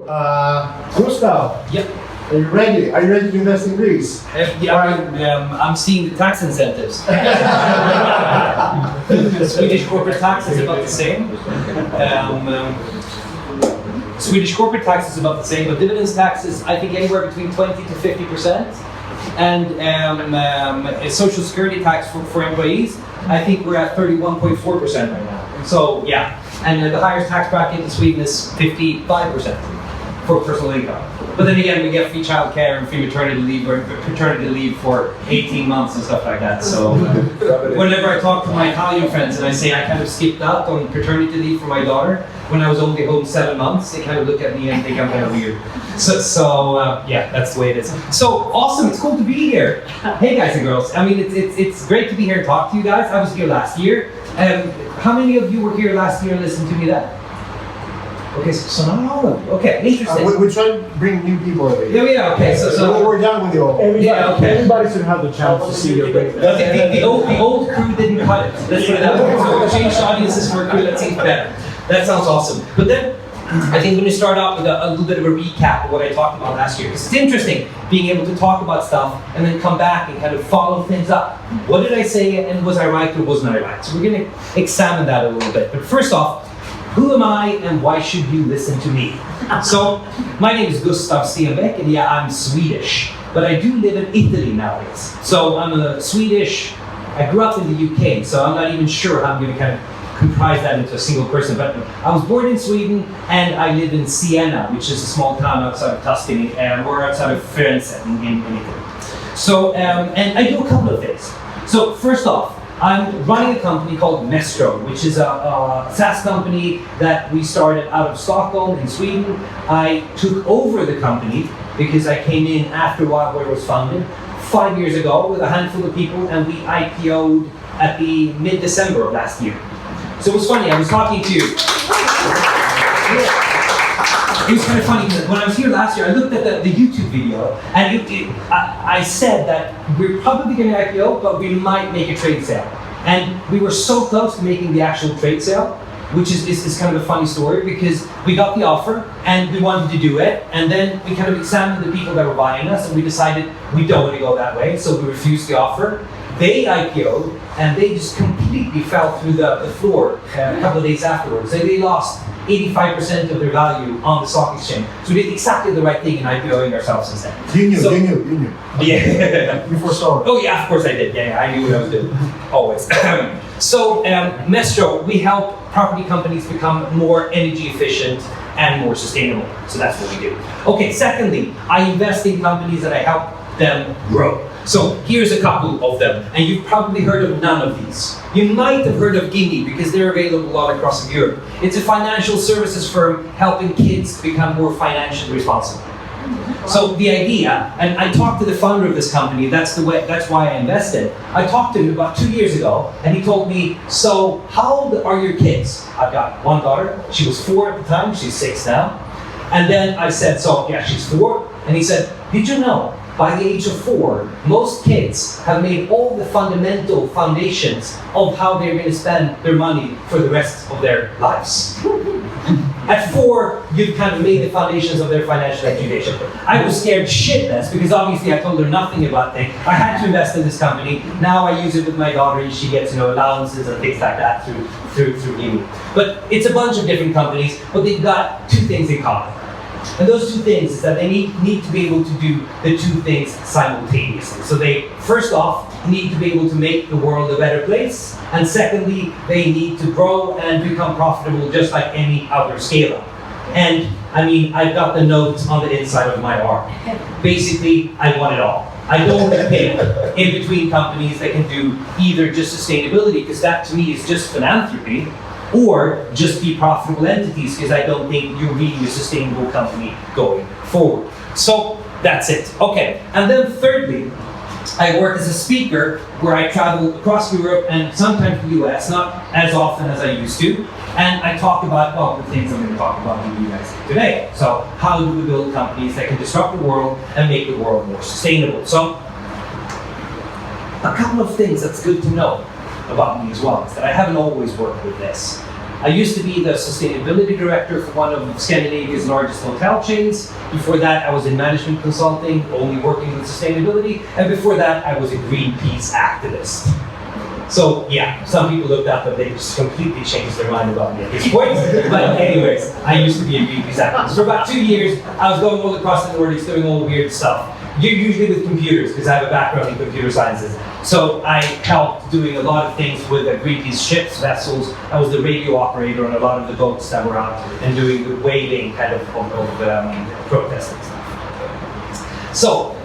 Gustav. Yep. Are you ready? Are you ready to invest in Greece? I'm seeing the tax incentives. Swedish corporate tax is about the same. Swedish corporate tax is about the same, but dividends tax is, I think, anywhere between 20 to 50%. And social security tax for employees, I think we're at 31.4% right now. So yeah, and the highest tax bracket in Sweden is 55% for personal income. But then again, we get free childcare and free maternity leave or paternity leave for 18 months and stuff like that. So whenever I talk to my Italian friends and I say I kind of skipped out on paternity leave for my daughter when I was only home 7 months, they kind of look at me and think I'm kind of weird. So yeah, that's the way it is. So awesome, it's cool to be here. Hey guys and girls, I mean, it's great to be here and talk to you guys. I was here last year. How many of you were here last year and listened to me then? Okay, so not all of you. Okay, interesting. We try to bring new people over here. Yeah, okay, so we're done with the old. Everybody should have the chance to see your great. The old crew didn't cut it. Let's put it that way. So we'll change audiences for a crew that seems better. That sounds awesome. But then, I think I'm going to start off with a little bit of a recap of what I talked about last year. Because it's interesting being able to talk about stuff and then come back and kind of follow things up. What did I say and was I right or wasn't I right? So we're going to examine that a little bit. But first off, who am I and why should you listen to me? So, my name is Gustav Stenbeck and yeah, I'm Swedish. But I do live in Italy nowadays. So I'm a Swedish, I grew up in the UK, so I'm not even sure how I'm going to kind of comprise that into a single person. But I was born in Sweden and I live in Siena, which is a small town outside of Tuscany, and we're outside of Florence in Italy. So, and I do a couple of things. So first off, I'm running a company called Mestro, which is a SaaS company that we started out of Stockholm in Sweden. I took over the company because I came in after Wildware was founded 5 years ago with a handful of people, and we IPO'd at the mid-December of last year. So it was funny, I was talking to you. It was kind of funny because when I was here last year, I looked at the YouTube video and I said that we're probably going to IPO, but we might make a trade sale. And we were so close to making the actual trade sale, which is kind of a funny story because we got the offer and we wanted to do it. And then we kind of examined the people that were buying us and we decided we don't want to go that way. So we refused the offer. They IPO'd and they just completely fell through the floor a couple of days afterwards. They lost 85% of their value on the stock exchange. So we did exactly the right thing in IPOing ourselves instead. You knew. Yeah. You foresaw it. Oh yeah, of course I did. Yeah, I knew what I was doing. Always. So Mestro, we help property companies become more energy efficient and more sustainable. So that's what we do. Okay, secondly, I invest in companies and I help them grow. So here's a couple of them, and you've probably heard of none of these. You might have heard of Gini because they're available all across Europe. It's a financial services firm helping kids become more financially responsible. So the idea, and I talked to the founder of this company, that's why I invested. I talked to him about 2 years ago, and he told me, so how old are your kids? I've got one daughter, she was 4 at the time, she's 6 now. And then I said, so yeah, she's 4. And he said, did you know, by the age of 4, most kids have made all the fundamental foundations of how they're going to spend their money for the rest of their lives. At 4, you've kind of made the foundations of their financial education. I was scared shitless because obviously I told her nothing about things. I had to invest in this company. Now I use it with my daughter and she gets, allowances and things like that through Gini. But it's a bunch of different companies, but they've got 2 things in common. And those 2 things is that they need to be able to do the 2 things simultaneously. So they, first off, need to be able to make the world a better place. And secondly, they need to grow and become profitable just like any other scale-up. And I mean, I've got the notes on the inside of my arm. Basically, I want it all. I don't want to pick in between companies that can do either just sustainability, because that to me is just philanthropy, or just be profitable entities, because I don't think you're really a sustainable company going forward. So that's it. Okay, and then thirdly, I work as a speaker where I travel across Europe and sometimes the US, not as often as I used to, and I talk about, well, the things I'm going to talk about with you guys today. So how do we build companies that can disrupt the world and make the world more sustainable? So a couple of things that's good to know about me as well is that I haven't always worked with this. I used to be the sustainability director for one of Scandinavia's largest hotel chains. Before that, I was in management consulting, only working with sustainability. And before that, I was a Greenpeace activist. So yeah, some people looked up and they just completely changed their mind about me at this point. But anyways, I used to be a Greenpeace activist. For about 2 years, I was going all across the Nordics doing all the weird stuff. Usually with computers, because I have a background in computer sciences. So I helped doing a lot of things with Greenpeace ships, vessels. I was the radio operator on a lot of the boats that were out and doing the whaling kind of protesting stuff. So,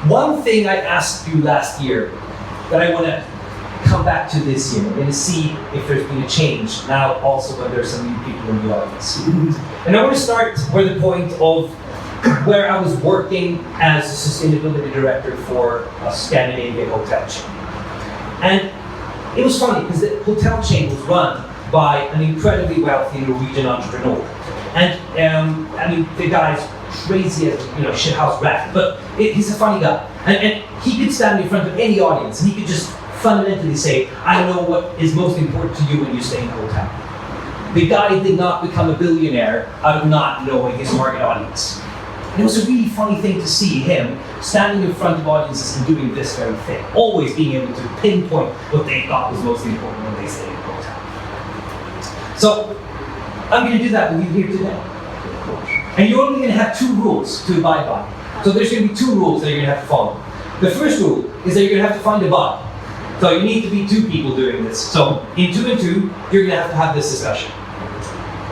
one thing I asked you last year that I want to come back to this year and see if there's been a change now also when there's some new people in the audience. And I want to start with the point of where I was working as a sustainability director for a Scandinavian hotel chain. And it was funny because the hotel chain was run by an incredibly wealthy Norwegian entrepreneur. And I mean, the guy's crazy as, shithouse rat, but he's a funny guy. And he could stand in front of any audience and he could just fundamentally say, I know what is most important to you when you stay in a hotel. The guy did not become a billionaire out of not knowing his target audience. And it was a really funny thing to see him standing in front of audiences and doing this very thing, always being able to pinpoint what they thought was most important when they stayed in a hotel. So, I'm going to do that with you here today. And you're only going to have 2 rules to abide by. So there's going to be 2 rules that you're going to have to follow. The first rule is that you're going to have to find a bot. So you need to be 2 people doing this. So in 2 and 2, you're going to have this discussion.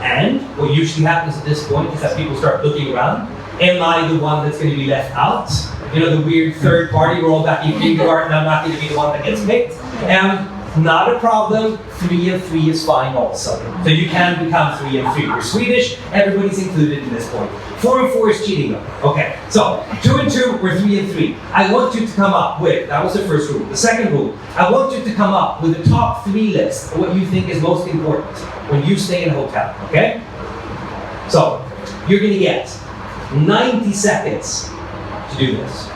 And what usually happens at this point is that people start looking around. Am I the one that's going to be left out? The weird third party, we're all back in kindergarten, I'm not going to be the one that gets picked. Not a problem, 3 and 3 is fine also. So you can become 3 and 3. You're Swedish, everybody's included in this point. 4 and 4 is cheating though. Okay, so 2 and 2, we're 3 and 3. I want you to come up with, that was the first rule. The second rule, I want you to come up with a top 3 list of what you think is most important when you stay in a hotel, okay? So, you're going to get 90 seconds to do this.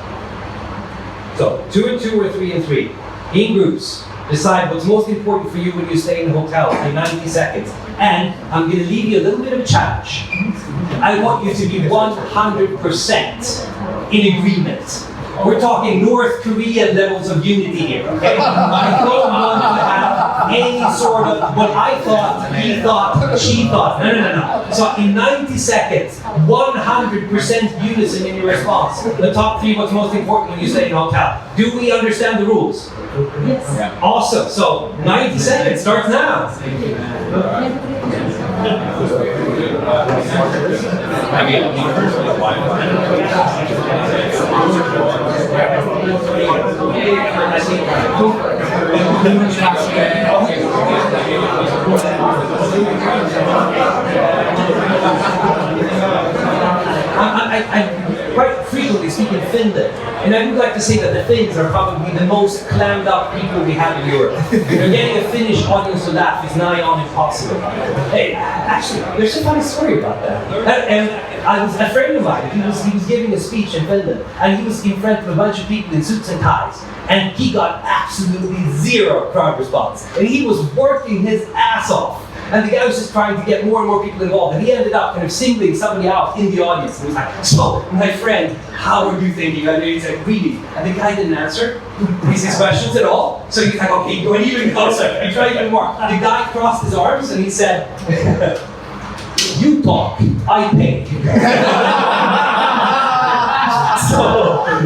So, 2 and 2 or 3 and 3. In groups, decide what's most important for you when you stay in a hotel in 90 seconds. And I'm going to leave you a little bit of a challenge. I want you to be 100% in agreement. We're talking North Korean levels of unity here, okay? I don't want to have any sort of what I thought, he thought, she thought. No. So in 90 seconds, 100% unison in your response. The top 3, what's most important when you stay in a hotel. Do we understand the rules? Yes. Yeah. Awesome. So 90 seconds starts now. I quite frequently speak in Finland, and I would like to say that the Finns are probably the most clammed up people we have in Europe. Getting a Finnish audience to laugh is nigh on impossible. Hey, actually, there's a funny story about that. And I was a friend of mine. He was giving a speech in Finland, and he was in front of a bunch of people in suits and ties, and he got absolutely 0 crowd response. And he was working his ass off. And the guy was just trying to get more and more people involved, and he ended up kind of singling somebody out in the audience. And he was like, so, my friend, how are you thinking? And he's like, really? And the guy didn't answer his questions at all. So he's like, okay, going even closer. He tried even more. The guy crossed his arms and he said, you talk, I pay. So,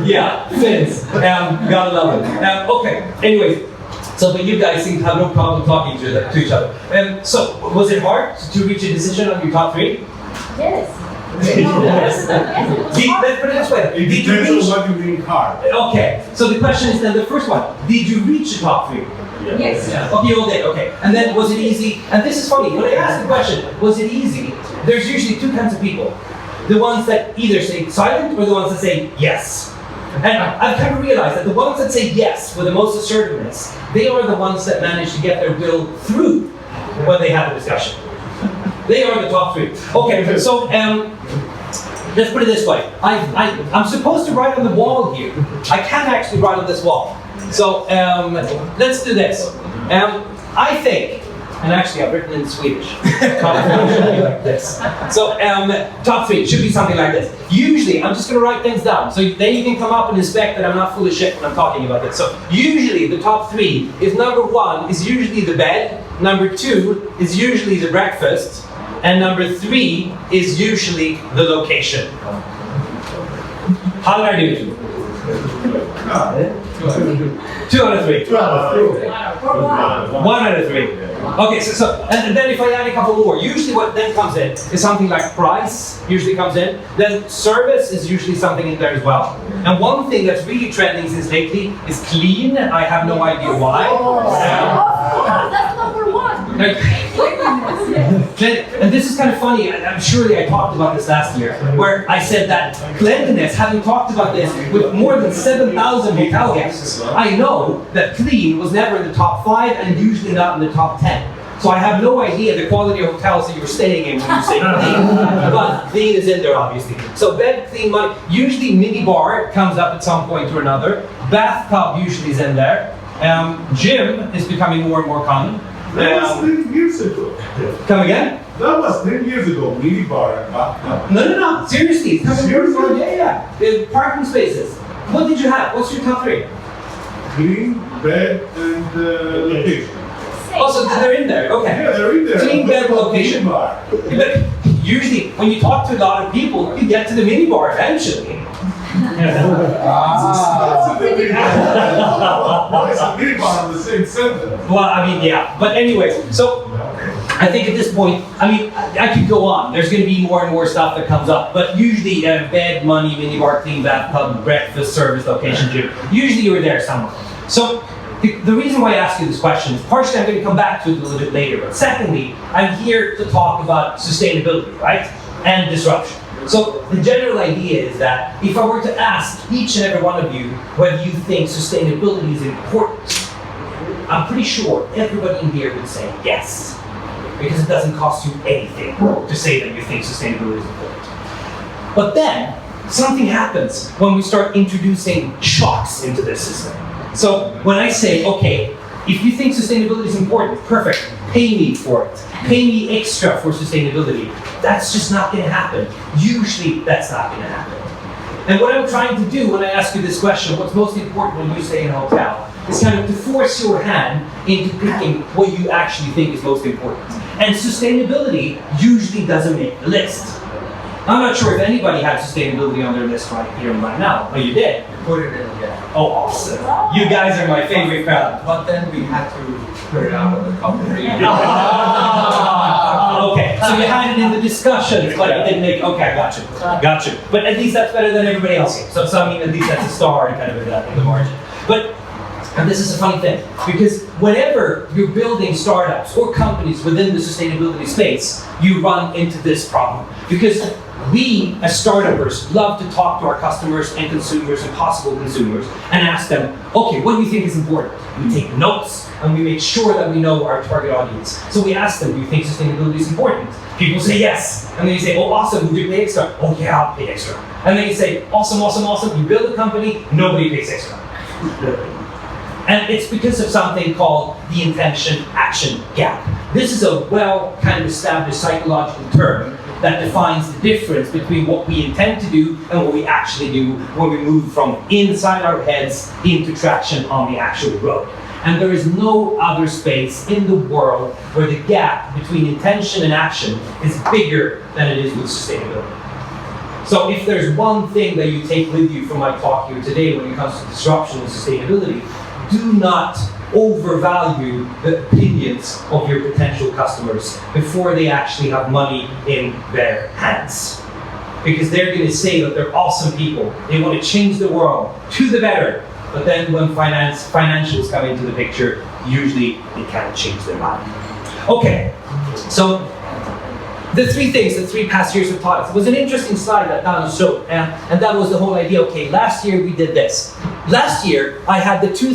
yeah, Finns, gotta love it. Okay, anyways. So, but you guys seem to have no problem talking to each other. So, was it hard to reach a decision on your top 3? Yes. Yes. Let's put it this way. Did you reach? What you mean hard? Okay. So the question is then the first one. Did you reach the top 3? Yes. Okay, you all did. Okay. And then was it easy? And this is funny. When I ask the question, was it easy? There's usually 2 kinds of people. The ones that either say silent or the ones that say yes. And I've kind of realized that the ones that say yes with the most assertiveness, they are the ones that manage to get their will through when they have a discussion. They are the top 3. Okay, so let's put it this way. I'm supposed to write on the wall here. I can't actually write on this wall. So let's do this. I think And actually, I've written in Swedish. Top 3 should be like this. So, top 3 should be something like this. Usually, I'm just going to write things down. So then you can come up and inspect that I'm not full of shit when I'm talking about this. So, usually, the top 3 is number 1 is usually the bed, number 2 is usually the breakfast, and number 3 is usually the location. How did I do? 2 out of 3. 1 out of 3. Okay, and then if I add a couple more, usually what then comes in is something like price, usually comes in. Then service is usually something in there as well. And one thing that's really trending since lately is clean. I have no idea why. That's number 1. And this is kind of funny, and I'm surely I talked about this last year, where I said that cleanliness, having talked about this with more than 7,000 hotel guests, I know that clean was never in the top 5 and usually not in the top 10. So I have no idea the quality of hotels that you were staying in when you say clean. But clean is in there, obviously. So bed, clean, usually mini bar comes up at some point or another. Bathtub usually is in there. Gym is becoming more and more common. That was 10 years ago. Come again? That was 10 years ago, mini bar and bathtub. No. Seriously, it's coming more and more. Yeah. The parking spaces. What did you have? What's your top 3? Clean, bed, and location. Oh, so they're in there. Okay. Yeah, they're in there. Clean, bed, location. Mini bar. But usually, when you talk to a lot of people, you get to the mini bar eventually. Why is a mini bar in the same sentence? Well, I mean, yeah. But anyway, so I think at this point, I mean, I could go on. There's going to be more and more stuff that comes up. But usually, bed, money, mini bar, clean, bathtub, breakfast, service, location, gym. Usually, you're there somewhere. So the reason why I ask you this question is partially I'm going to come back to it a little bit later. But secondly, I'm here to talk about sustainability, right? And disruption. So the general idea is that if I were to ask each and every one of you whether you think sustainability is important, I'm pretty sure everybody in here would say yes. Because it doesn't cost you anything to say that you think sustainability is important. But then, something happens when we start introducing shocks into this system. So when I say, okay, if you think sustainability is important, perfect, pay me for it. Pay me extra for sustainability. That's just not going to happen. Usually, that's not going to happen. And what I'm trying to do when I ask you this question, what's most important when you stay in a hotel, is kind of to force your hand into picking what you actually think is most important. And sustainability usually doesn't make the list. I'm not sure if anybody had sustainability on their list right here and right now. Oh, you did? Put it in, yeah. Oh, awesome. You guys are my favorite crowd. But then we had to put it out of the company. Okay, so you had it in the discussions, but it didn't make. Okay, got you. But at least that's better than everybody else. So I mean, at least that's a star kind of in the margin. But and this is a funny thing because whenever you're building startups or companies within the sustainability space, you run into this problem because we, as startuppers, love to talk to our customers and consumers and possible consumers and ask them, okay, what do you think is important? We take notes and we make sure that we know our target audience. So we ask them, do you think sustainability is important? People say yes. And then you say, oh, awesome, would you pay extra? Oh, yeah, I'll pay extra. And then you say, awesome. You build a company, nobody pays extra. And it's because of something called the intention-action gap. This is a well kind of established psychological term that defines the difference between what we intend to do and what we actually do when we move from inside our heads into traction on the actual road. And there is no other space in the world where the gap between intention and action is bigger than it is with sustainability. So if there's one thing that you take with you from my talk here today when it comes to disruption and sustainability, do not overvalue the opinions of your potential customers before they actually have money in their hands. Because they're going to say that they're awesome people. They want to change the world to the better. But then when financials come into the picture, usually they can't change their mind. Okay, so the three past years have taught us. It was an interesting slide that Daniel showed, and that was the whole idea. Okay, last year we did this. Last year, I had the two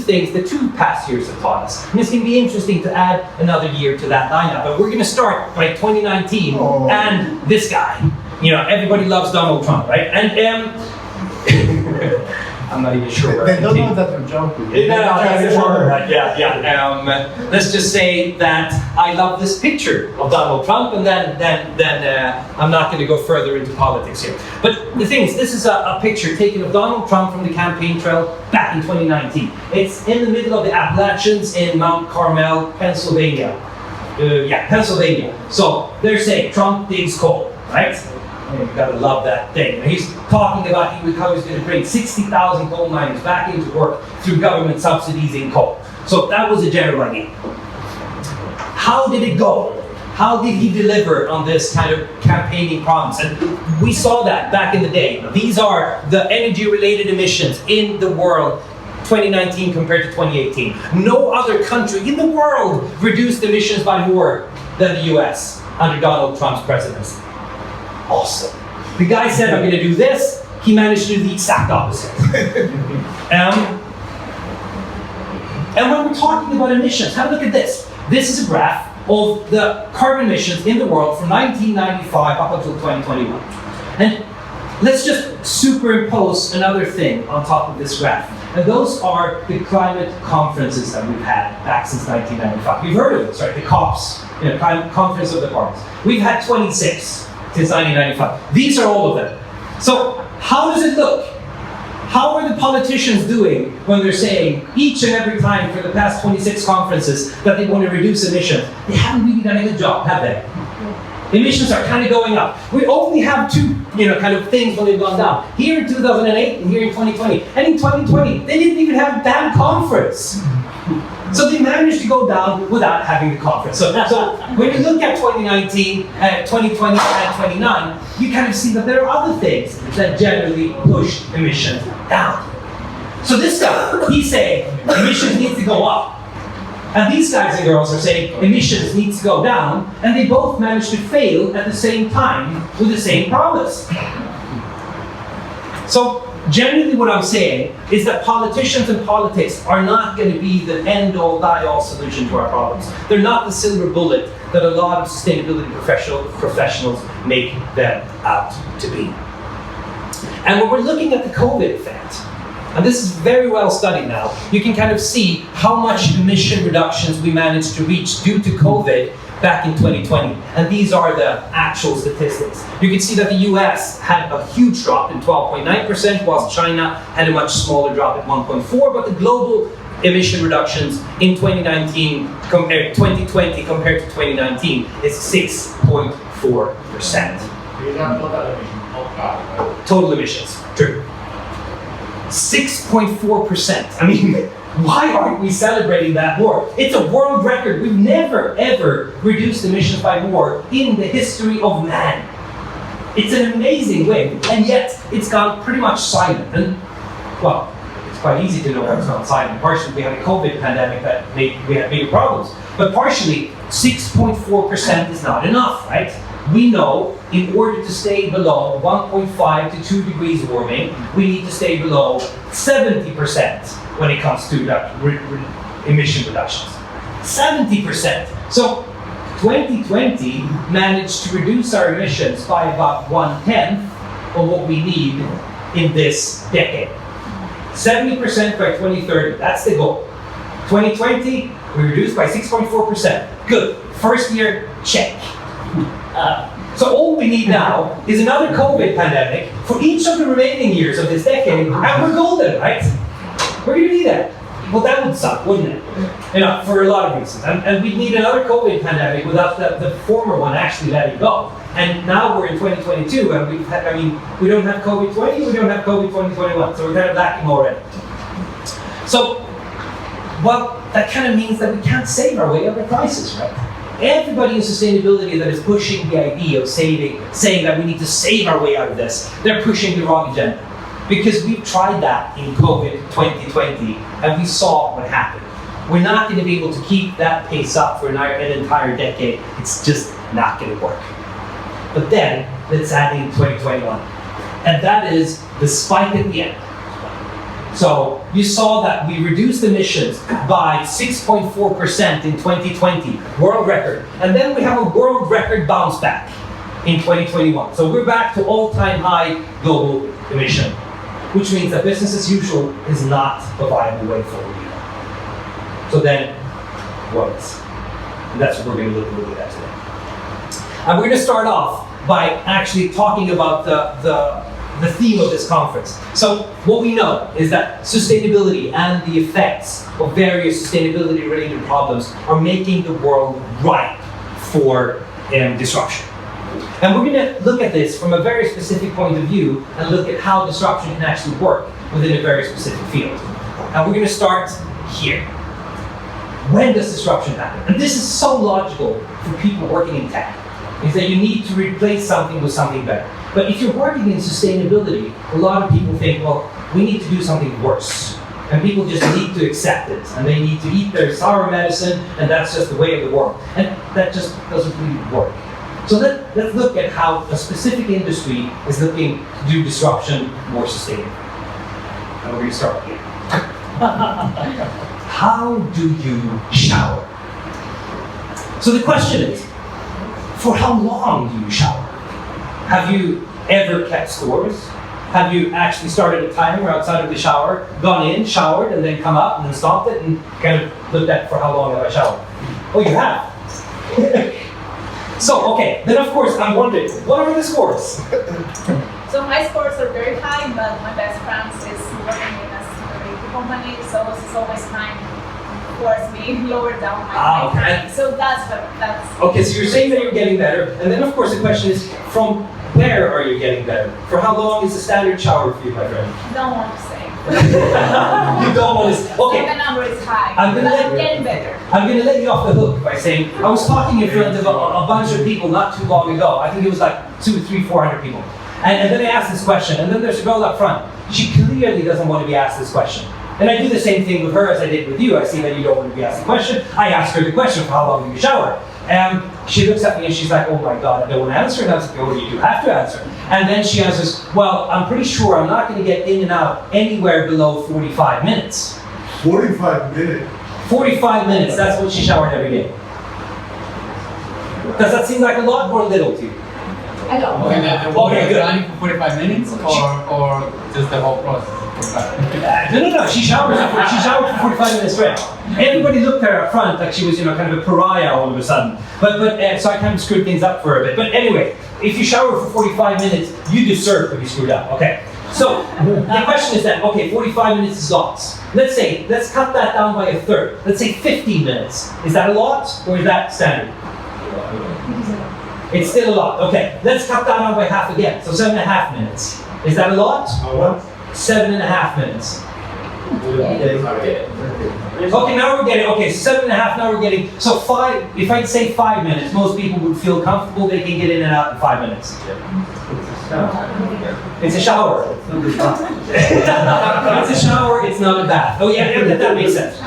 past years have taught us. And it's going to be interesting to add another year to that lineup. But we're going to start by 2019 and this guy. You know, everybody loves Donald Trump, right? And I'm not even sure where They I don't know continue. that you're joking. No, that's sure. Let's just say that I love this picture of Donald Trump, and then I'm not going to go further into politics here. But the thing is, this is a picture taken of Donald Trump from the campaign trail back in 2019. It's in the middle of the Appalachians in Mount Carmel, Pennsylvania. Pennsylvania. So they're saying Trump digs coal, right? You gotta love that thing. And he's talking about how he's going to bring 60,000 coal miners back into work through government subsidies in coal. So that was a general idea. How did it go? How did he deliver on this kind of campaigning promise? And we saw that back in the day. These are the energy-related emissions in the world 2019 compared to 2018. No other country in the world reduced emissions by more than the US under Donald Trump's presidency. Awesome. The guy said, I'm going to do this. He managed to do the exact opposite. And when we're talking about emissions, have a look at this. This is a graph of the carbon emissions in the world from 1995 up until 2021. And let's just superimpose another thing on top of this graph. And those are the climate conferences that we've had back since 1995. You've heard of this, right? The COPs, Conference of the Parties. We've had 26 since 1995. These are all of them. So how does it look? How are the politicians doing when they're saying each and every time for the past 26 conferences that they want to reduce emissions? They haven't really done a good job, have they? Emissions are kind of going up. We only have two, kind of things when they've gone down. Here in 2008 and here in 2020. And in 2020, they didn't even have a damn conference. So they managed to go down without having the conference. So when you look at 2019, 2020, and 29, you kind of see that there are other things that generally push emissions down. So this guy, he's saying emissions need to go up. And these guys and girls are saying emissions need to go down, and they both managed to fail at the same time with the same promise. So generally what I'm saying is that politicians and politics are not going to be the end-all, die-all solution to our problems. They're not the silver bullet that a lot of sustainability professionals make them out to be. And when we're looking at the COVID effect, and this is very well studied now, you can kind of see how much emission reductions we managed to reach due to COVID back in 2020. And these are the actual statistics. You can see that the US had a huge drop in 12.9%, whilst China had a much smaller drop at 1.4%, but the global emission reductions in 2020 compared to 2019 is 6.4%. Total emissions, true. 6.4%. I mean, why aren't we celebrating that more? It's a world record. We've never, ever reduced emissions by more in the history of man. It's an amazing win, and yet it's gone pretty much silent. And, well, it's quite easy to know what's gone silent. Partially, we had a COVID pandemic that we had bigger problems. But partially, 6.4% is not enough, right? We know in order to stay below 1.5 to 2 degrees warming, we need to stay below 70% when it comes to emission reductions. 70%. So 2020 managed to reduce our emissions by about 1/10 of what we need in this decade. 70% by 2030, that's the goal. 2020, we reduced by 6.4%. Good. First year, check. So all we need now is another COVID pandemic for each of the remaining years of this decade, and we're golden, right? We're going to need that. Well, that would suck, wouldn't it? For a lot of reasons. And we'd need another COVID pandemic without the former one actually letting go. And now we're in 2022, and we don't have COVID-20, we don't have COVID-2021, so we're kind of lacking already. So, well, that kind of means that we can't save our way out of the crisis, right? Everybody in sustainability that is pushing the idea of saying that we need to save our way out of this, they're pushing the wrong agenda. Because we've tried that in COVID 2020, and we saw what happened. We're not going to be able to keep that pace up for an entire decade. It's just not going to work. But then, let's add in 2021. And that is the spike at the end. So you saw that we reduced emissions by 6.4% in 2020, world record. And then we have a world record bounce back in 2021. So we're back to all-time high global emission which means that business as usual is not a viable way forward. So then, what is? And that's what we're going to look a little bit at today. And we're going to start off by actually talking about the theme of this conference. So what we know is that sustainability and the effects of various sustainability-related problems are making the world ripe for disruption. And we're going to look at this from a very specific point of view and look at how disruption can actually work within a very specific field. And we're going to start here. When does disruption happen? And this is so logical for people working in tech, is that you need to replace something with something better. But if you're working in sustainability, a lot of people think, well, we need to do something worse. And people just need to accept it. And they need to eat their sour medicine, and that's just the way of the world. And that just doesn't really work. So let's look at how a specific industry is looking to do disruption more sustainable. And we're going to start here. How do you shower? So the question is, for how long do you shower? Have you ever kept scores? Have you actually started a timer outside of the shower, gone in, showered, and then come out and then stopped it and kind of looked at for how long have I showered? Oh, you have? So, okay, then of course I'm wondering, what are the scores? So my scores are very high, but my best friend is working in a sustainability company, so it's always trying to force me lower down my okay. time. So that's. Okay, so you're saying that you're getting better, and then of course the question is, from where are you getting better? For how long is the standard shower for you, my friend? Don't want to say. You don't want to say. Okay. So the number is high. I'm getting better. I'm going to let you off the hook by saying, I was talking in front of a bunch of people not too long ago. I think it was like 200, 300, 400 people. And then I asked this question, and then there's a girl up front. She clearly doesn't want to be asked this question. And I do the same thing with her as I did with you. I see that you don't want to be asked the question. I ask her the question, for how long do you shower? And she looks at me and she's like, oh my God, I don't want to answer. And I was like, oh, you do have to answer. And then she answers, well, I'm pretty sure I'm not going to get in and out anywhere below 45 minutes. 45 minutes. 45 minutes, that's what she showered every day. Does that seem like a lot or a little to you? I don't. Okay, the water Okay, is good. running for 45 minutes or just the whole process? No. She showered for 45 minutes straight. Everybody looked at her up front like she was, kind of a pariah all of a sudden. But so I kind of screwed things up for her a bit. But anyway, if you shower for 45 minutes, you deserve to be screwed up. Okay. So the question is then, okay, 45 minutes is lots. Let's cut that down by a third. Let's say 15 minutes. Is that a lot or is that standard? It's still a lot. Okay, let's cut that down by half again. So 7.5 minutes. Is that a lot? What? 7.5 minutes. Okay, now we're getting, okay, 7.5, now we're getting, so 5, if I'd say 5 minutes, most people would feel comfortable, they can get in and out in 5 minutes. It's a shower. It's a shower, it's not a bath. Oh yeah, that makes sense.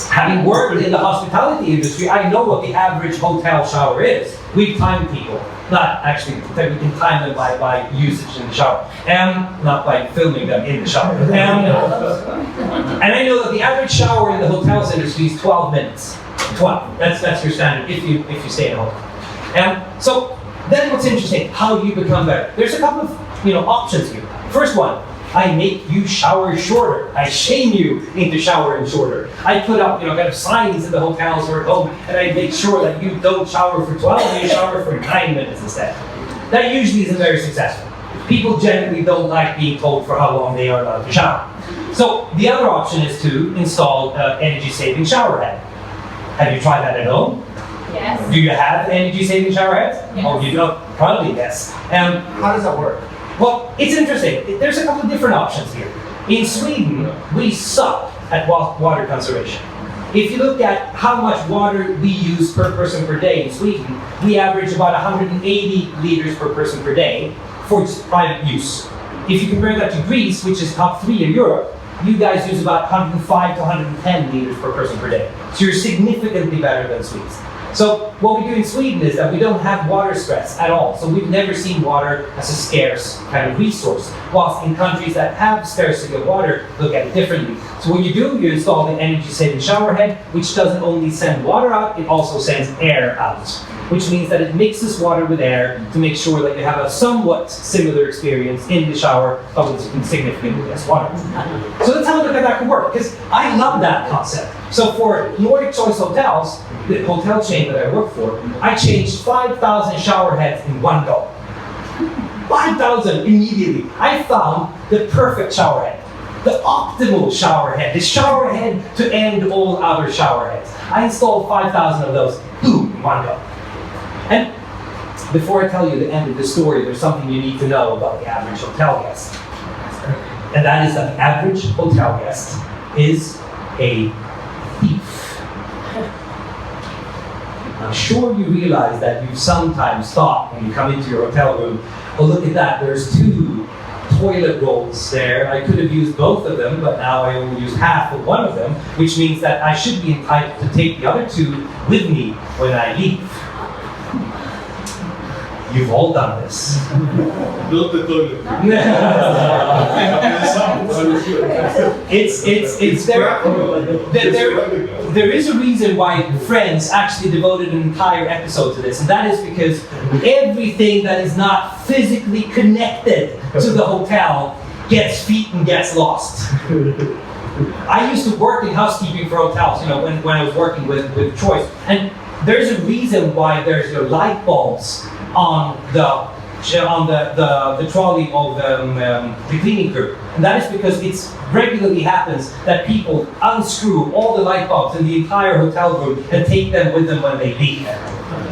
Having worked in the hospitality industry, I know what the average hotel shower is. We've timed people. Not actually, we can time them by usage in the shower, not by filming them in the shower. And I know that the average shower in the hotels industry is 12 minutes. 12. That's your standard if you stay at home. So then what's interesting? How do you become better? There's a couple of options here. First one, I make you shower shorter. I shame you into showering shorter. I put up, kind of signs in the hotels or at home, and I make sure that you don't shower for 12, you shower for 9 minutes instead. That usually isn't very successful. People generally don't like being told for how long they are allowed to shower. So the other option is to install energy-saving shower head. Have you tried that at home? Yes. Do you have energy-saving shower heads? Yes. Oh, you don't? Probably yes. How does that work? Well, it's interesting. There's a couple of different options here. In Sweden, we suck at water conservation. If you look at how much water we use per person per day in Sweden, we average about 180 liters per person per day for private use. If you compare that to Greece, which is top 3 in Europe, you guys use about 105 to 110 liters per person per day. So you're significantly better than Swedes. So what we do in Sweden is that we don't have water stress at all. So we've never seen water as a scarce kind of resource. Whilst in countries that have scarcity of water, look at it differently. So what you do, you install the energy-saving shower head, which doesn't only send water out, it also sends air out. which means that it mixes water with air to make sure that you have a somewhat similar experience in the shower, but with significantly less water. So let's have a look at that could work, because I love that concept. So for Nordic Choice Hotels, the hotel chain that I work for, I changed 5,000 shower heads in one go. 5,000 immediately. I found the perfect shower head. The optimal shower head. The shower head to end all other shower heads. I installed 5,000 of those, boom, in one go. And before I tell you the end of the story, there's something you need to know about the average hotel guest. And that is that the average hotel guest is a thief. I'm sure you realize that you sometimes thought when you come into your hotel room, oh, look at that, there's 2 toilet rolls there. I could have used both of them, but now I only use half of one of them, which means that I should be entitled to take the other 2 with me when I leave. You've all done this. Build the toilet. There is a reason why Friends actually devoted an entire episode to this, and that is because everything that is not physically connected to the hotel gets feet and gets lost. I used to work in housekeeping for hotels, when I was working with Choice, and there's a reason why there's light bulbs on the trolley of the cleaning crew. And that is because it regularly happens that people unscrew all the light bulbs in the entire hotel room and take them with them when they leave.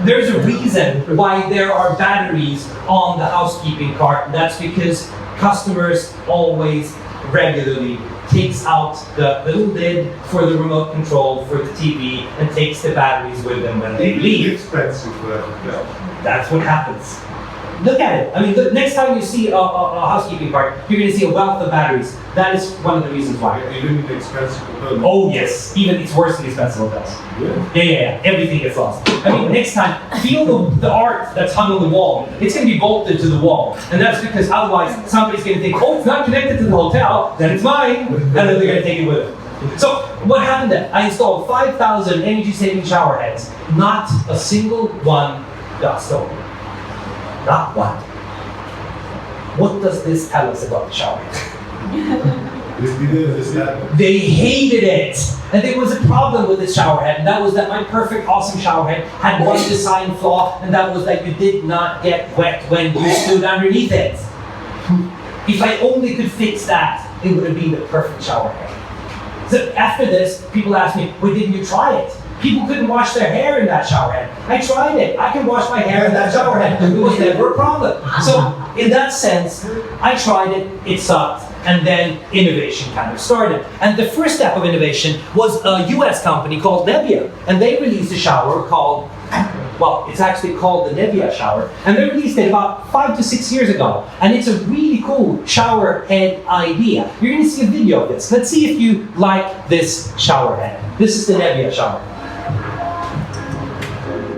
There's a reason why there are batteries on the housekeeping cart, and that's because customers always regularly takes out the little lid for the remote control for the TV and takes the batteries with them when they leave. Expensive for a hotel. That's what happens. Look at it. I mean, the next time you see a housekeeping cart, you're going to see a wealth of batteries. That is one of the reasons why. Even in expensive hotels. Oh yes, even it's worse than expensive hotels. Yeah. Everything gets lost. I mean, next time, feel the art that's hung on the wall. It's going to be bolted to the wall, and that's because otherwise somebody's going to think, oh, it's not connected to the hotel, then it's mine, and then they're going to take it with them. So what happened then? I installed 5,000 energy-saving shower heads. Not a single one got stolen. Not one. What does this tell us about the shower head? They didn't understand. They hated it! And there was a problem with this shower head, and that was that my perfect, awesome shower head had one design flaw, and that was that you did not get wet when you stood underneath it. If I only could fix that, it would have been the perfect shower head. So after this, people asked me, why didn't you try it? People couldn't wash their hair in that shower head. I tried it. I can wash my hair in that shower head. It was never a problem. So in that sense, I tried it, it sucked, and then innovation kind of started. And the first step of innovation was a US company called Mbriyo. And they released a shower called, well, it's actually called the Mbriyo shower. And they released it about 5 to 6 years ago. And it's a really cool shower head idea. You're gonna see a video of this. Let's see if you like this shower head. This is the Mbriyo shower.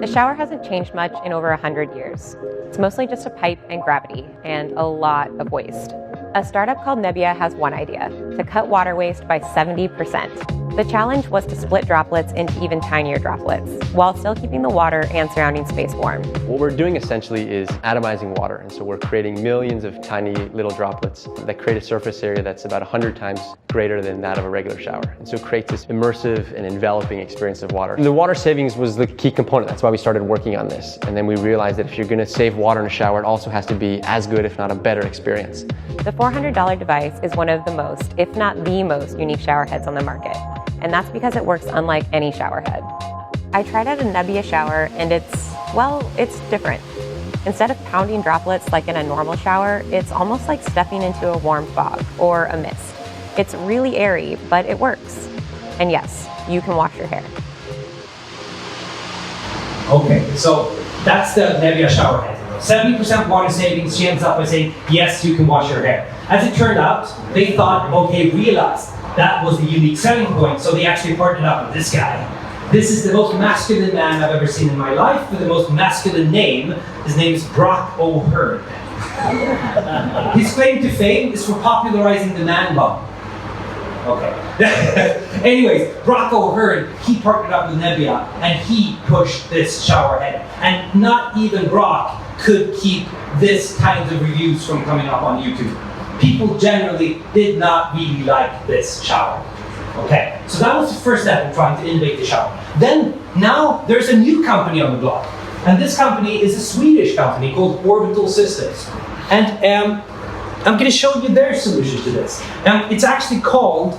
The shower hasn't changed much in over 100 years. It's mostly just a pipe and gravity, and a lot of waste. A startup called Mbriyo has one idea: to cut water waste by 70%. The challenge was to split droplets into even tinier droplets, while still keeping the water and surrounding space warm. What we're doing essentially is atomizing water, and so we're creating millions of tiny little droplets that create a surface area that's about 100 times greater than that of a regular shower. And so it creates this immersive and enveloping experience of water. And the water savings was the key component. That's why we started working on this. And then we realized that if you're gonna save water in a shower, it also has to be as good, if not a better experience. The $400 device is one of the most, if not the most, unique shower heads on the market. And that's because it works unlike any shower head. I tried out a Mbriyo shower, and it's different. Instead of pounding droplets like in a normal shower, it's almost like stepping into a warm fog or a mist. It's really airy, but it works. And yes, you can wash your hair. Okay, so that's the Mbriyo shower head. 70% water savings. She ends up by saying, yes, you can wash your hair. As it turned out, they thought, okay, realized that was the unique selling point, so they actually partnered up with this guy. This is the most masculine man I've ever seen in my life, with the most masculine name. His name is Brock O'Hearn. His claim to fame is for popularizing the man bun. Okay. Anyways, Rocco Hearn, he partnered up with Nebbia and he pushed this shower head. And not even Brock could keep this kind of reviews from coming up on YouTube. People generally did not really like this shower. Okay, so that was the first step in trying to innovate the shower. Then, now there's a new company on the block. And this company is a Swedish company called Orbital Systems. And I'm going to show you their solution to this. It's actually called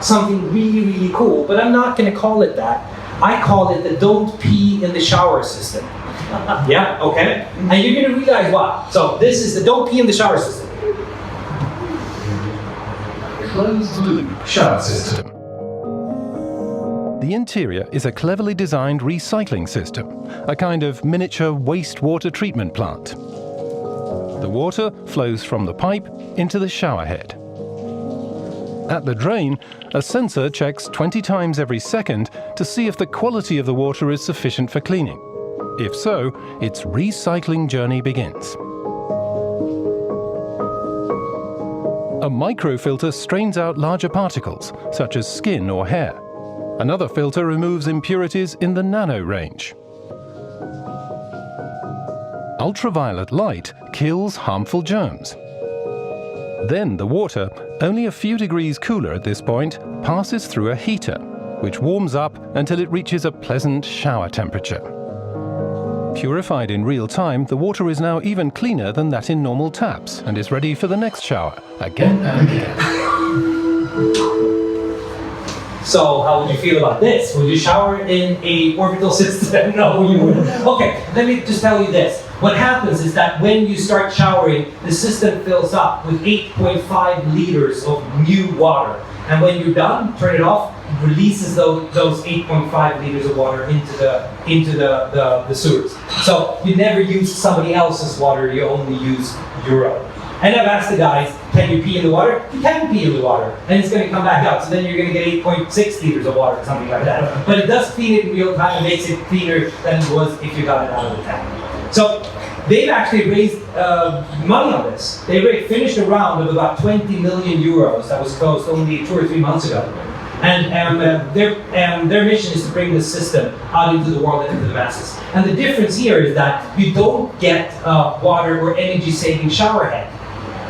something really, really cool, but I'm not going to call it that. I call it the don't pee in the shower system. Yeah, okay? And you're going to realize why. So this is the don't pee in the shower system. Closed loop shower system. The interior is a cleverly designed recycling system, a kind of miniature wastewater treatment plant. The water flows from the pipe into the shower head. At the drain, a sensor checks 20 times every second to see if the quality of the water is sufficient for cleaning. If so, its recycling journey begins. A microfilter strains out larger particles, such as skin or hair. Another filter removes impurities in the nano range. Ultraviolet light kills harmful germs. Then the water, only a few degrees cooler at this point, passes through a heater, which warms up until it reaches a pleasant shower temperature. Purified in real time, the water is now even cleaner than that in normal taps and is ready for the next shower, again and again. So how would you feel about this? Would you shower in a orbital system? No, you wouldn't. Okay, let me just tell you this. What happens is that when you start showering, the system fills up with 8.5 liters of new water. And when you're done, turn it off, it releases those 8.5 liters of water into the sewers. So you never use somebody else's water, you only use your own. And I've asked the guys, can you pee in the water? You can pee in the water, and it's going to come back out. So then you're going to get 8.6 liters of water, something like that. But it does clean it in real time and makes it cleaner than it was if you got it out of the tap. So they've actually raised money on this. They finished a round of about 20 million euros that was closed only 2 or 3 months ago. And their mission is to bring this system out into the world and into the masses. And the difference here is that you don't get water or energy-saving shower head.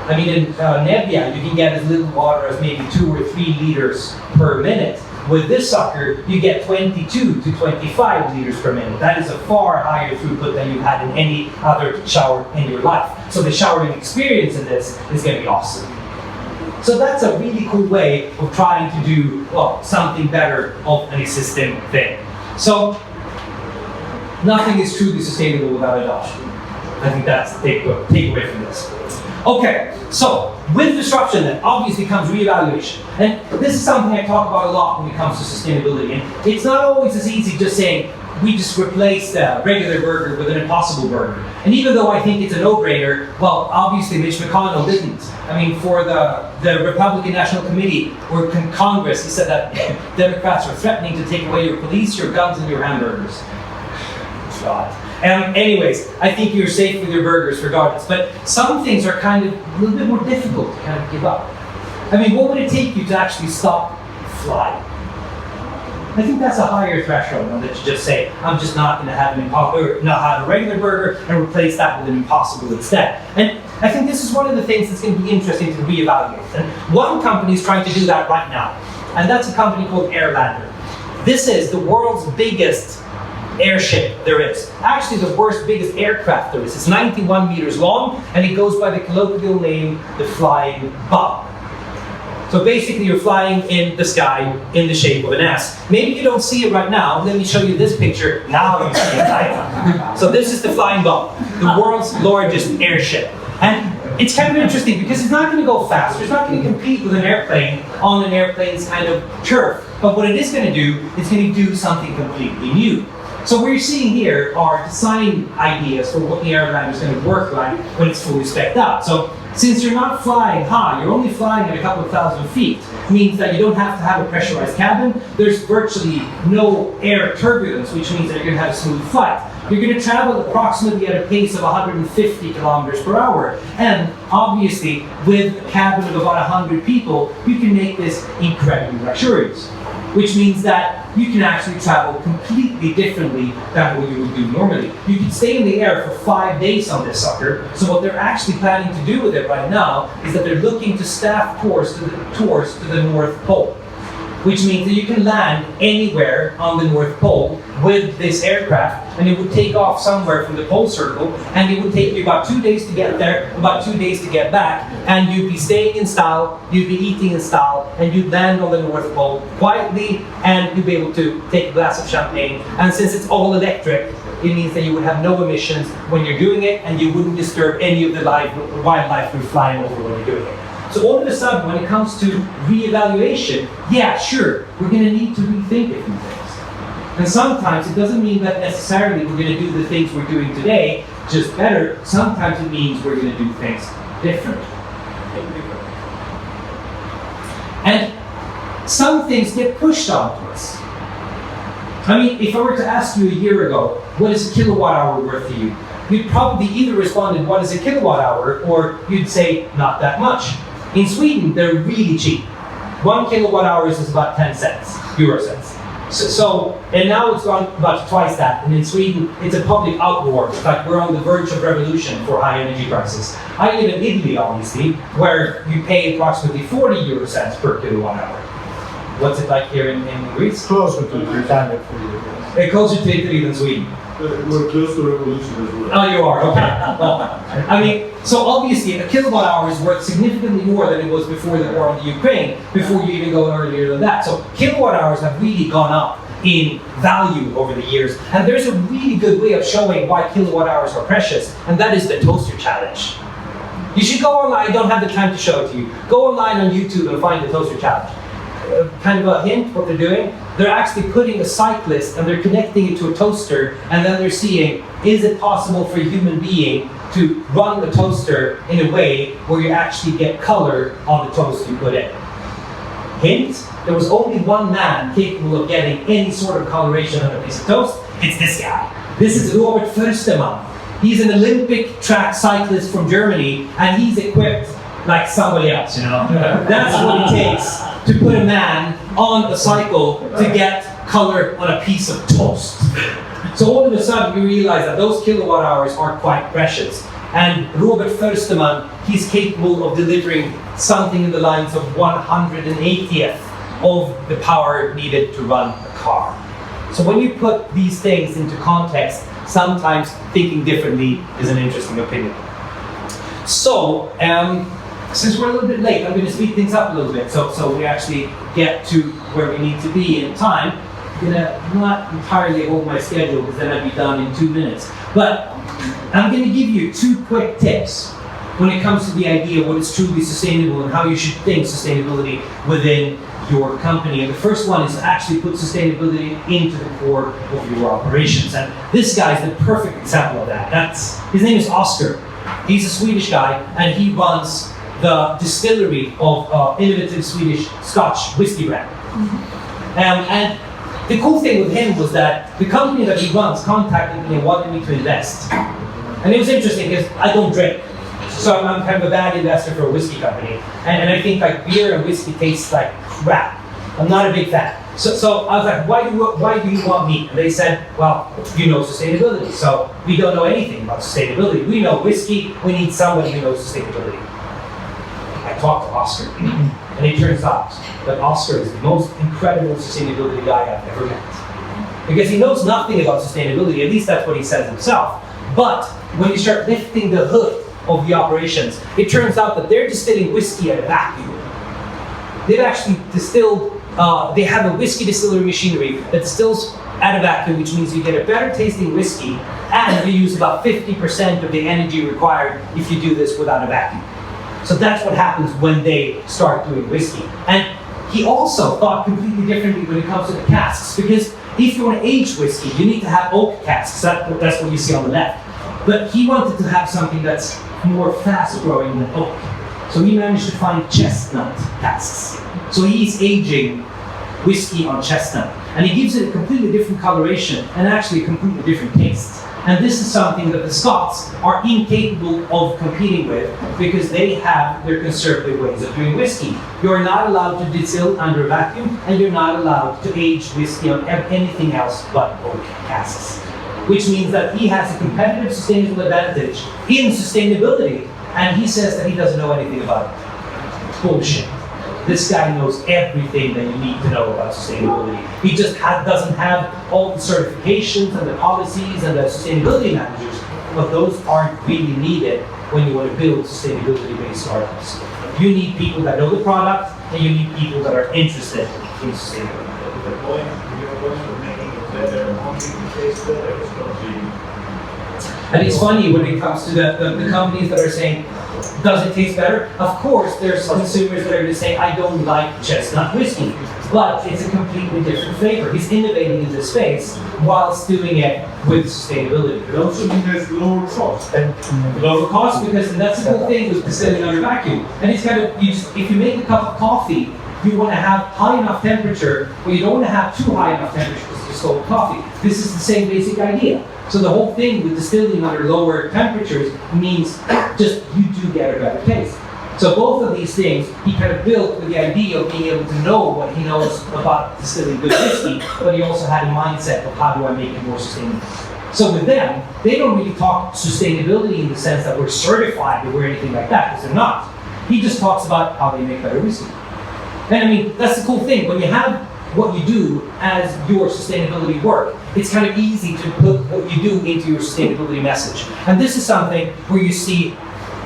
I mean, in Nebbia, you can get as little water as maybe 2 or 3 liters per minute. With this sucker, you get 22 to 25 liters per minute. That is a far higher throughput than you've had in any other shower in your life. So the showering experience in this is going to be awesome. So that's a really cool way of trying to do, well, something better of an existing thing. So nothing is truly sustainable without adoption. I think that's the takeaway from this. Okay, so with disruption then obviously comes reevaluation. And this is something I talk about a lot when it comes to sustainability. And it's not always as easy just saying, we just replaced a regular burger with an Impossible Burger. And even though I think it's a no-brainer, well, obviously Mitch McConnell didn't. I mean, for the Republican National Committee or Congress, he said that Democrats are threatening to take away your police, your guns, and your hamburgers. God. Anyways, I think you're safe with your burgers regardless, but some things are kind of a little bit more difficult to kind of give up. I mean, what would it take you to actually stop flying? I think that's a higher threshold than to just say, I'm just not going to have a regular burger and replace that with an Impossible instead. And I think this is one of the things that's going to be interesting to reevaluate. And one company is trying to do that right now, and that's a company called Airlander. This is the world's biggest airship there is. Actually, the world's biggest aircraft there is. It's 91 meters long, and it goes by the colloquial name, the Flying Bum. So basically, you're flying in the sky in the shape of an S. Maybe you don't see it right now. Let me show you this picture. Now you see it. So this is the Flying Bum, the world's largest airship. And it's kind of interesting because it's not going to go faster. It's not going to compete with an airplane on an airplane's kind of turf. But what it is going to do, it's going to do something completely new. So what you're seeing here are design ideas for what the Airlander is going to work like when it's fully spec'd out. So since you're not flying high, you're only flying at a couple of thousand feet, means that you don't have to have a pressurized cabin. There's virtually no air turbulence, which means that you're going to have a smooth flight. You're going to travel approximately at a pace of 150 kilometers per hour. And obviously, with a cabin of about 100 people, you can make this incredibly luxurious, which means that you can actually travel completely differently than what you would do normally. You can stay in the air for 5 days on this sucker. So what they're actually planning to do with it right now is that they're looking to staff tours to the North Pole, which means that you can land anywhere on the North Pole with this aircraft, and it would take off somewhere from the pole circle, and it would take you about 2 days to get there, about 2 days to get back, and you'd be staying in style, you'd be eating in style, and you'd land on the North Pole quietly, and you'd be able to take a glass of champagne. And since it's all electric, it means that you would have no emissions when you're doing it, and you wouldn't disturb any of the wildlife who's flying over when you're doing it. So all of a sudden, when it comes to reevaluation, yeah, sure, we're going to need to rethink a few things. And sometimes it doesn't mean that necessarily we're going to do the things we're doing today just better. Sometimes it means we're going to do things differently. And some things get pushed onto us. I mean, if I were to ask you a year ago, what is a kilowatt hour worth to you? You'd probably either responded, what is a kilowatt hour? Or you'd say, not that much. In Sweden, they're really cheap. 1 kilowatt hour is about 10 cents, euro cents. And now it's gone about twice that. And in Sweden, it's a public outroar. In fact, we're on the verge of revolution for high energy prices. I live in Italy, obviously, where you pay approximately 40 euro cents per kilowatt hour. What's it like here in Greece? Closer to Britannia for you. Closer to Italy than Sweden. We're close to revolution as well. Oh, you are, okay. Well, I mean, so obviously a kilowatt hour is worth significantly more than it was before the war in the Ukraine, before you even go earlier than that. So kilowatt hours have really gone up in value over the years. And there's a really good way of showing why kilowatt hours are precious, and that is the toaster challenge. You should go online, I don't have the time to show it to you. Go online on YouTube and find the toaster challenge. Kind of a hint what they're doing. They're actually putting a cyclist and they're connecting it to a toaster, and then they're seeing, is it possible for a human being to run the toaster in a way where you actually get color on the toast you put in. Hint, there was only one man capable of getting any sort of coloration on a piece of toast. It's this guy. This is Robert Försteman. He's an Olympic track cyclist from Germany, and he's equipped like somebody else, you know? That's what it takes to put a man on a cycle to get color on a piece of toast. So all of a sudden we realize that those kilowatt hours are quite precious. And Robert Försteman, he's capable of delivering something in the lines of 180th of the power needed to run a car. So when you put these things into context, sometimes thinking differently is an interesting opinion. So, since we're a little bit late, I'm going to speed things up a little bit so we actually get to where we need to be in time. I'm going to not entirely hold my schedule because then I'd be done in 2 minutes. But I'm going to give you 2 quick tips when it comes to the idea of what is truly sustainable and how you should think sustainability within your company. And the first one is to actually put sustainability into the core of your operations. And this guy is the perfect example of that. His name is Oscar. He's a Swedish guy, and he runs the distillery of innovative Swedish Scotch whiskey brand. And the cool thing with him was that the company that he runs contacted me and wanted me to invest. And it was interesting because I don't drink. So I'm kind of a bad investor for a whiskey company. And I think like beer and whiskey tastes like crap. I'm not a big fan. So I was like, why do you want me? And they said, well, you know sustainability. So we don't know anything about sustainability. We know whiskey, we need somebody who knows sustainability. I talked to Oscar, and it turns out that Oscar is the most incredible sustainability guy I've ever met. Because he knows nothing about sustainability, at least that's what he says himself. But when you start lifting the hood of the operations, it turns out that they're distilling whiskey at a vacuum. They've actually distilled, they have a whiskey distillery machinery that distills at a vacuum, which means you get a better tasting whiskey, and you use about 50% of the energy required if you do this without a vacuum. So that's what happens when they start doing whiskey. And he also thought completely differently when it comes to the casks, because if you want to age whiskey, you need to have oak casks. That's what you see on the left. But he wanted to have something that's more fast-growing than oak. So he managed to find chestnut casks. So he's aging whiskey on chestnut. And he gives it a completely different coloration and actually a completely different taste. And this is something that the Scots are incapable of competing with because they have their conservative ways of doing whiskey. You're not allowed to distill under a vacuum, and you're not allowed to age whiskey on anything else but oak casks. Which means that he has a competitive sustainable advantage in sustainability, and he says that he doesn't know anything about it. Bullshit. This guy knows everything that you need to know about sustainability. He just doesn't have all the certifications and the policies and the sustainability managers, but those aren't really needed when you want to build sustainability-based startups. You need people that know the product, and you need people that are interested in sustainability. The point you're making is that they're wanting to taste better. It's going to be. And it's funny when it comes to the companies that are saying, does it taste better? Of course, there's consumers that are just saying, I don't like chestnut whiskey, but it's a completely different flavor. He's innovating in this space whilst doing it with sustainability. It also means lower cost. Lower cost, because that's the cool thing with distilling under vacuum. And it's kind of, if you make a cup of coffee, you want to have high enough temperature, but you don't want to have too high enough temperature to distill coffee. This is the same basic idea. So the whole thing with distilling under lower temperatures means just you do get a better taste. So both of these things he kind of built with the idea of being able to know what he knows about distilling good whiskey, but he also had a mindset of how do I make it more sustainable. So with them, they don't really talk sustainability in the sense that we're certified or anything like that, because they're not. He just talks about how they make better whiskey. And I mean, that's the cool thing. When you have what you do as your sustainability work, it's kind of easy to put what you do into your sustainability message. And this is something where you see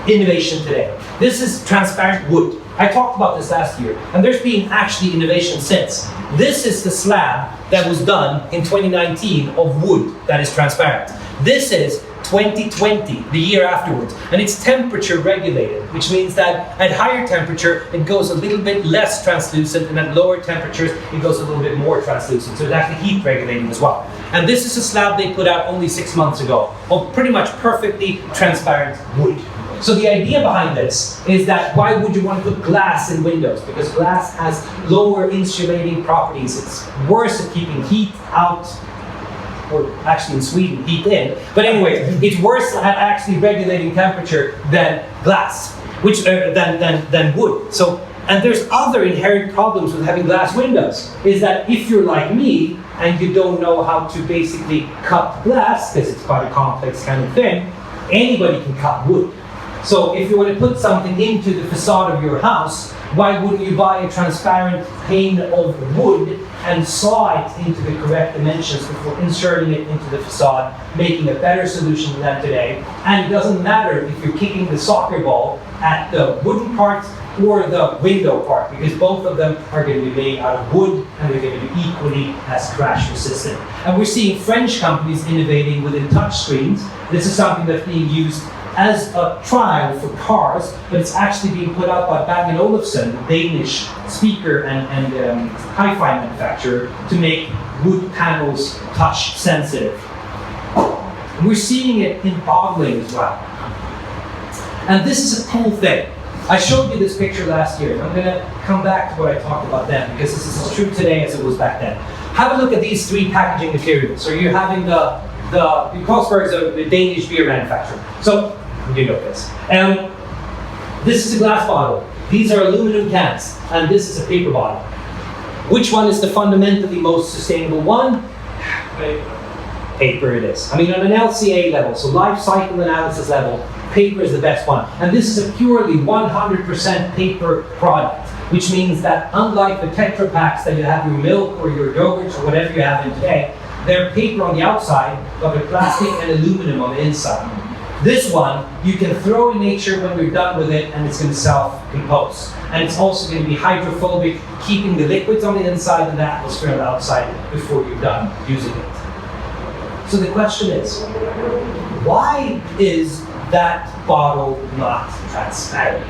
innovation today. This is transparent wood. I talked about this last year, and there's been actually innovation since. This is the slab that was done in 2019 of wood that is transparent. This is 2020, the year afterwards, and it's temperature regulated, which means that at higher temperature it goes a little bit less translucent, and at lower temperatures it goes a little bit more translucent, so it's actually heat regulating as well. And this is a slab they put out only 6 months ago of pretty much perfectly transparent wood. So the idea behind this is that why would you want to put glass in windows? Because glass has lower insulating properties. It's worse at keeping heat out, or actually in Sweden, heat in. But anyway, it's worse at actually regulating temperature than glass, which than wood. So, and there's other inherent problems with having glass windows. Is that if you're like me and you don't know how to basically cut glass, because it's quite a complex kind of thing, anybody can cut wood. So if you want to put something into the facade of your house, why wouldn't you buy a transparent pane of wood and saw it into the correct dimensions before inserting it into the facade, making a better solution than that today? And it doesn't matter if you're kicking the soccer ball at the wooden part or the window part, because both of them are going to be made out of wood and they're going to be equally as crash resistant. And we're seeing French companies innovating within touch screens. This is something that's being used as a trial for cars, but it's actually being put out by Bang & Olufsen, the Danish speaker and hi-fi manufacturer, to make wood panels touch sensitive. And we're seeing it in bottling as well. And this is a cool thing. I showed you this picture last year, and I'm going to come back to what I talked about then, because this is as true today as it was back then. Have a look at these three packaging materials. So you're having the Carlsberg's a Danish beer manufacturer. So you know this. This is a glass bottle. These are aluminum cans, and this is a paper bottle. Which one is the fundamentally most sustainable one? Paper it is. I mean, on an LCA level, so life cycle analysis level, paper is the best one. And this is a purely 100% paper product, which means that unlike the Tetra Paks that you have your milk or your yogurt or whatever you have in today, they're paper on the outside, but they're plastic and aluminum on the inside. This one, you can throw in nature when you're done with it, and it's going to self-compose. And it's also going to be hydrophobic, keeping the liquids on the inside and the atmosphere on the outside before you're done using it. So the question is, why is that bottle not transparent?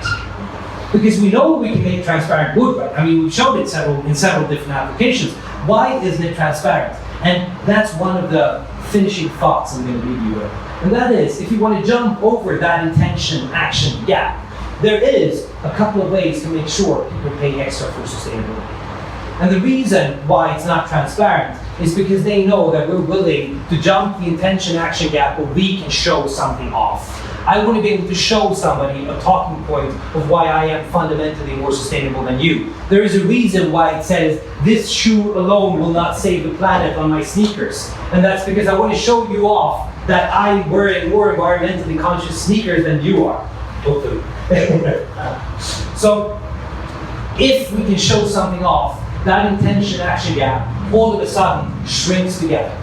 Because we know we can make transparent wood, right? I mean, we've shown it in several different applications. Why isn't it transparent? And that's one of the finishing thoughts I'm going to leave you with. And that is, if you want to jump over that intention-action gap, there is a couple of ways to make sure people pay extra for sustainability. And the reason why it's not transparent is because they know that we're willing to jump the intention-action gap where we can show something off. I want to be able to show somebody a talking point of why I am fundamentally more sustainable than you. There is a reason why it says, this shoe alone will not save the planet on my sneakers. And that's because I want to show you off that I'm wearing more environmentally conscious sneakers than you are. Hopefully. So, if we can show something off, that intention-action gap all of a sudden shrinks together.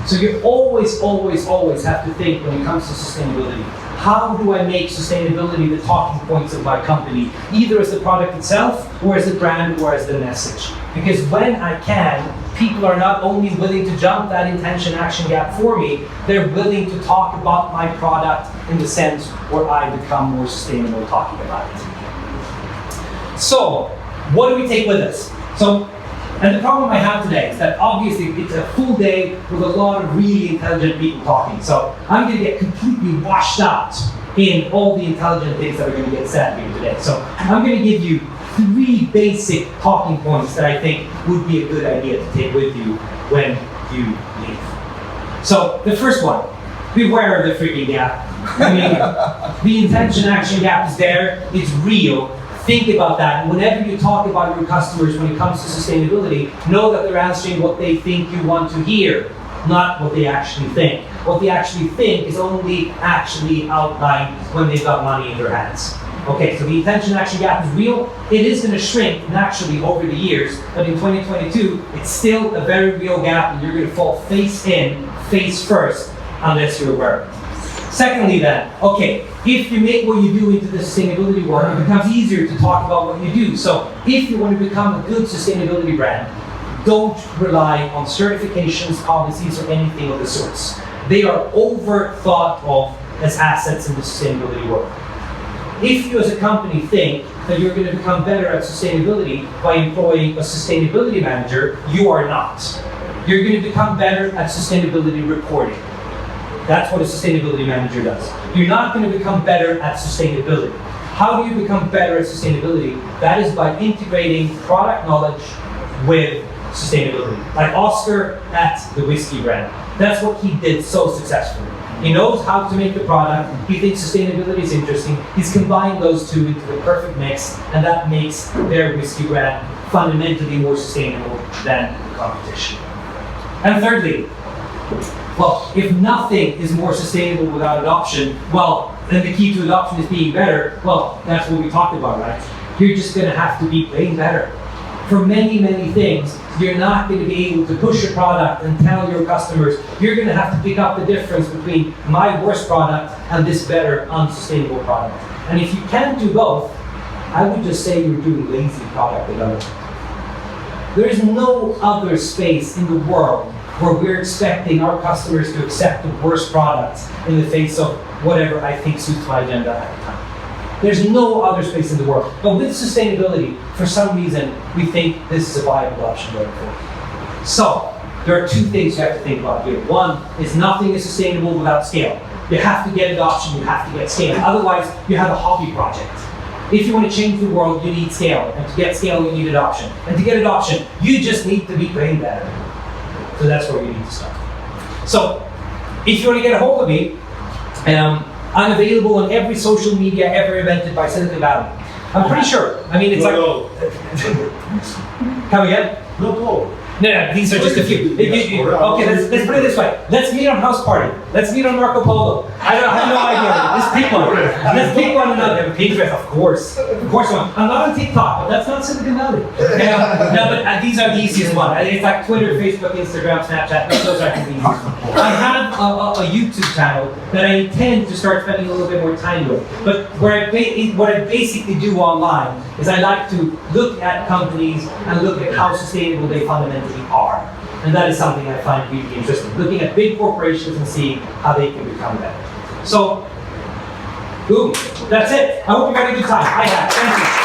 So you always, always, always have to think when it comes to sustainability, how do I make sustainability the talking points of my company, either as the product itself, or as the brand, or as the message? Because when I can, people are not only willing to jump that intention-action gap for me, they're willing to talk about my product in the sense where I become more sustainable talking about it. So, what do we take with us? And the problem I have today is that obviously it's a full day with a lot of really intelligent people talking. So I'm going to get completely washed out in all the intelligent things that are going to get said here today. So I'm going to give you 3 basic talking points that I think would be a good idea to take with you when you leave. So the first one, beware of the freaking gap. I mean, the intention-action gap is there, it's real. Think about that. And whenever you talk about your customers when it comes to sustainability, know that they're answering what they think you want to hear, not what they actually think. What they actually think is only actually outlined when they've got money in their hands. Okay, so the intention-action gap is real. It is going to shrink naturally over the years, but in 2022, it's still a very real gap, and you're going to fall face in, face first, unless you're aware of it. Secondly then, okay, if you make what you do into the sustainability work, it becomes easier to talk about what you do. So if you want to become a good sustainability brand, don't rely on certifications, policies, or anything of the sorts. They are over-thought of as assets in the sustainability world. If you as a company think that you're going to become better at sustainability by employing a sustainability manager, you are not. You're going to become better at sustainability reporting. That's what a sustainability manager does. You're not going to become better at sustainability. How do you become better at sustainability? That is by integrating product knowledge with sustainability. Like Oscar at the whiskey brand. That's what he did so successfully. He knows how to make the product. He thinks sustainability is interesting. He's combined those two into the perfect mix, and that makes their whiskey brand fundamentally more sustainable than the competition. And thirdly, well, if nothing is more sustainable without adoption, well, then the key to adoption is being better. Well, that's what we talked about, right? You're just going to have to be way better. For many, many things, you're not going to be able to push a product and tell your customers, you're going to have to pick up the difference between my worst product and this better, unsustainable product. And if you can't do both, I would just say you're doing lazy product development. There is no other space in the world where we're expecting our customers to accept the worst products in the face of whatever I think suits my agenda at the time. There's no other space in the world. But with sustainability, for some reason, we think this is a viable option going forward. So, there are 2 things you have to think about here. One is nothing is sustainable without scale. You have to get adoption, you have to get scale. Otherwise, you have a hobby project. If you want to change the world, you need scale. And to get scale, you need adoption. And to get adoption, you just need to be brain better. So that's where you need to start. So, if you want to get a hold of me, I'm available on every social media ever invented by Silicon Valley. I'm pretty sure. I mean, it's Come again? No. No, these are just a few. Okay, let's put it this way. Let's meet on House Party. Let's meet on Marco Polo. I have no idea. Let's pick one. Let's pick one another. Pinterest, of course. Of course one. I'm not on TikTok, but that's not Silicon Valley. No, but these are the easiest ones. It's like Twitter, Facebook, Instagram, Snapchat. Those are the easiest ones. I have a YouTube channel that I intend to start spending a little bit more time with. But what I basically do online is I like to look at companies and look at how sustainable they fundamentally are. And that is something I find really interesting. Looking at big corporations and seeing how they can become better. So, boom, that's it. I hope you had a good time. I have. Thank you.